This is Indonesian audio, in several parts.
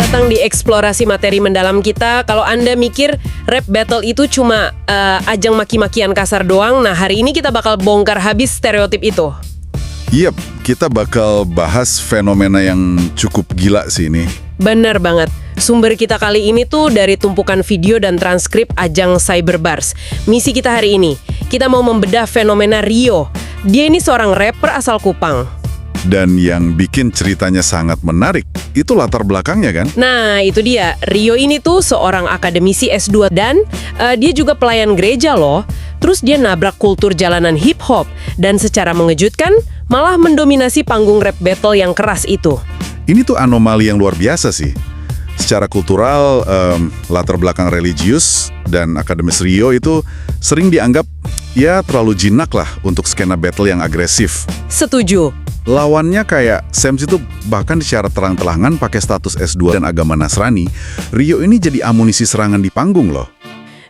datang di eksplorasi materi mendalam kita. Kalau Anda mikir rap battle itu cuma ajang maki-makian kasar doang, nah hari ini kita bakal bongkar habis stereotip itu. Yap, kita bakal bahas fenomena yang cukup gila sih ini. Bener banget. Sumber kita kali ini tuh dari tumpukan video dan transkrip ajang Cyberbars. Misi kita hari ini, kita mau membedah fenomena Rio. Dia ini seorang rapper asal Kupang. Dan yang bikin ceritanya sangat menarik, itu latar belakangnya kan? Nah, itu dia. Rio ini tuh seorang akademisi S2 dan dia juga pelayan gereja loh. Terus dia nabrak kultur jalanan hip-hop dan secara mengejutkan malah mendominasi panggung rap battle yang keras itu. Ini tuh anomali yang luar biasa sih. Secara kultural, latar belakang religius dan akademis Rio itu sering dianggap ya terlalu jinak lah untuk skena battle yang agresif. Setuju. Lawannya kayak Sams itu bahkan secara terang-terangan pakai status S2 dan agama Nasrani. Rio ini jadi amunisi serangan di panggung loh.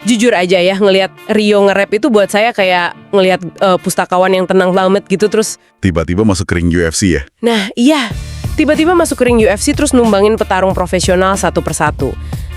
Jujur aja ya, ngelihat Rio nge-rap itu buat saya kayak ngelihat pustakawan yang tenang banget gitu, terus Tiba-tiba masuk ke ring UFC ya. nah iya, tiba-tiba masuk ke ring UFC terus numbangin petarung profesional satu persatu.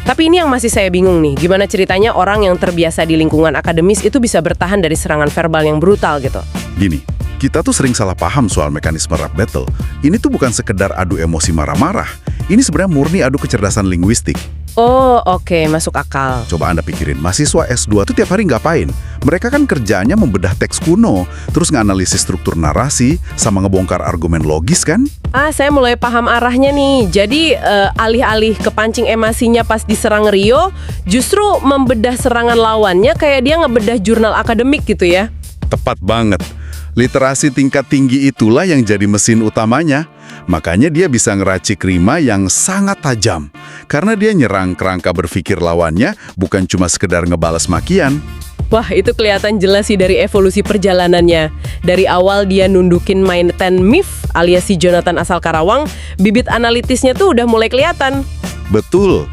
Tapi ini yang masih saya bingung nih, gimana ceritanya orang yang terbiasa di lingkungan akademis itu bisa bertahan dari serangan verbal yang brutal gitu. Gini, kita tuh sering salah paham soal mekanisme rap battle. Ini tuh bukan sekedar adu emosi marah-marah. Ini sebenarnya murni adu kecerdasan linguistik. Oh oke, masuk akal. Coba Anda pikirin, mahasiswa S2 tuh tiap hari ngapain? Mereka kan kerjanya membedah teks kuno, terus nganalisis struktur narasi, sama ngebongkar argumen logis kan? Saya mulai paham arahnya nih. Jadi alih-alih kepancing emosinya pas diserang Rio, justru membedah serangan lawannya kayak dia ngebedah jurnal akademik gitu ya. Tepat banget. Literasi tingkat tinggi itulah yang jadi mesin utamanya. Makanya dia bisa ngeracik rima yang sangat tajam. Karena dia nyerang kerangka berpikir lawannya, bukan cuma sekedar ngebales makian. Wah, itu kelihatan jelas sih dari evolusi perjalanannya. Dari awal dia nundukin main Ten Mif alias si Jonathan asal Karawang, bibit analitisnya tuh udah mulai kelihatan. Betul.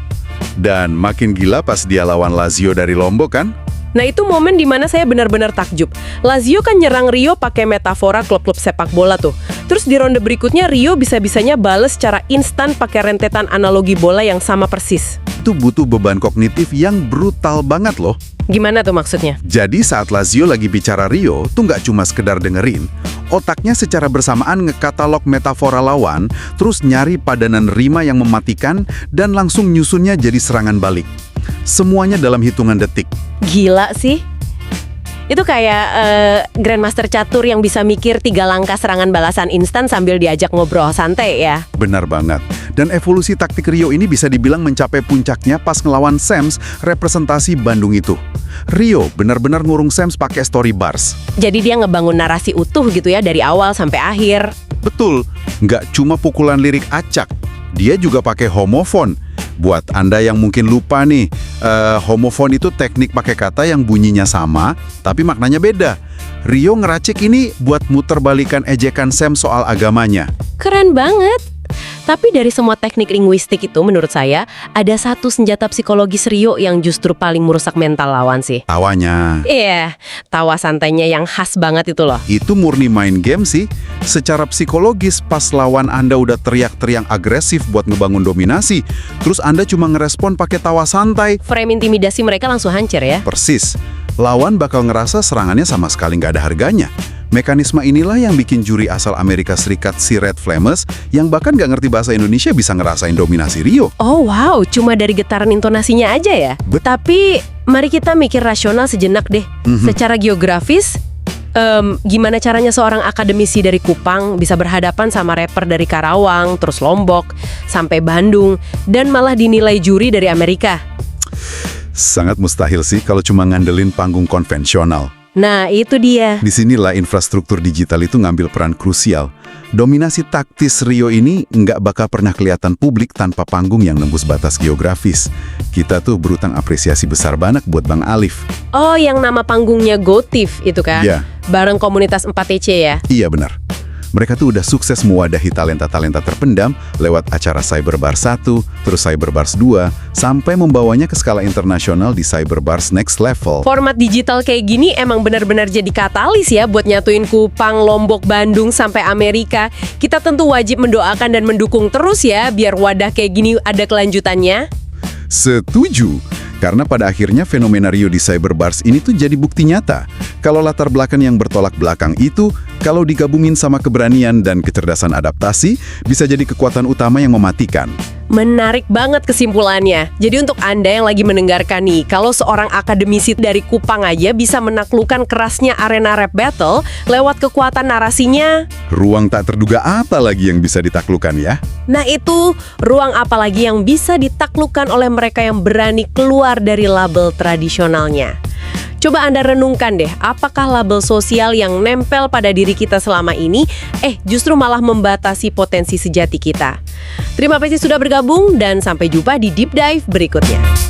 Dan makin gila pas dia lawan Lazio dari Lombok kan? Nah itu momen dimana saya benar-benar takjub. Lazio kan nyerang Rio pakai metafora klub-klub sepak bola tuh. Terus di ronde berikutnya Rio bisa-bisanya bales secara instan pakai rentetan analogi bola yang sama persis. Itu butuh beban kognitif yang brutal banget loh. Gimana tuh maksudnya? Jadi saat Lazio lagi bicara Rio, tuh nggak cuma sekedar dengerin. Otaknya secara bersamaan ngekatalog metafora lawan, terus nyari padanan rima yang mematikan, dan langsung nyusunnya jadi serangan balik. Semuanya dalam hitungan detik. Gila sih. Itu kayak Grandmaster catur yang bisa mikir 3 langkah serangan balasan instan sambil diajak ngobrol santai ya. Benar banget. Dan evolusi taktik Rio ini bisa dibilang mencapai puncaknya pas ngelawan Sams representasi Bandung itu. Rio benar-benar ngurung Sams pakai story bars. Jadi dia ngebangun narasi utuh gitu ya dari awal sampai akhir. Betul, nggak cuma pukulan lirik acak. Dia juga pakai homofon. Buat Anda yang mungkin lupa nih, homofon itu teknik pakai kata yang bunyinya sama, tapi maknanya beda. Rio ngeracik ini buat muter balikan ejekan Sam soal agamanya. Keren banget. Tapi dari semua teknik linguistik itu menurut saya, ada satu senjata psikologis Rio yang justru paling merusak mental lawan sih. Tawanya. Iya, tawa santainya yang khas banget itu loh. Itu murni main game sih. Secara psikologis, pas lawan Anda udah teriak-teriak agresif buat ngebangun dominasi, terus Anda cuma ngerespon pakai tawa santai. Frame intimidasi mereka langsung hancur ya. Persis. Lawan bakal ngerasa serangannya sama sekali nggak ada harganya. Mekanisme inilah yang bikin juri asal Amerika Serikat si Red Flames yang bahkan nggak ngerti bahasa Indonesia bisa ngerasain dominasi Rio. Oh wow, cuma dari getaran intonasinya aja ya? Tapi mari kita mikir rasional sejenak deh. Secara geografis, gimana caranya seorang akademisi dari Kupang bisa berhadapan sama rapper dari Karawang, terus Lombok, sampai Bandung, dan malah dinilai juri dari Amerika? Sangat mustahil sih kalau cuma ngandelin panggung konvensional. Nah, itu dia. Disinilah infrastruktur digital itu ngambil peran krusial. Dominasi taktis Rio ini nggak bakal pernah kelihatan publik tanpa panggung yang nembus batas geografis. Kita tuh berutang apresiasi besar banget buat Bang Alif. Oh, yang nama panggungnya Gotif itu kan? Iya. Bareng komunitas 4TC ya? Iya benar. Mereka tuh udah sukses mewadahi talenta-talenta terpendam lewat acara Cyberbars 1, terus Cyberbars 2, sampai membawanya ke skala internasional di Cyberbars Next Level. Format digital kayak gini emang benar-benar jadi katalis ya buat nyatuin Kupang, Lombok, Bandung, sampai Amerika. Kita tentu wajib mendoakan dan mendukung terus ya, biar wadah kayak gini ada kelanjutannya. Setuju. Karena pada akhirnya fenomena Rio di Cyberbars ini tuh jadi bukti nyata. Kalau latar belakang yang bertolak belakang itu, kalau digabungin sama keberanian dan kecerdasan adaptasi, bisa jadi kekuatan utama yang mematikan. Menarik banget kesimpulannya. Jadi untuk Anda yang lagi mendengarkan nih, kalau seorang akademisi dari Kupang aja bisa menaklukkan kerasnya arena rap battle lewat kekuatan narasinya. Ruang tak terduga apa lagi yang bisa ditaklukkan ya? Nah itu, ruang apa lagi yang bisa ditaklukkan oleh mereka yang berani keluar dari label tradisionalnya. Coba Anda renungkan deh, apakah label sosial yang nempel pada diri kita selama ini, justru malah membatasi potensi sejati kita. Terima kasih sudah bergabung dan sampai jumpa di Deep Dive berikutnya.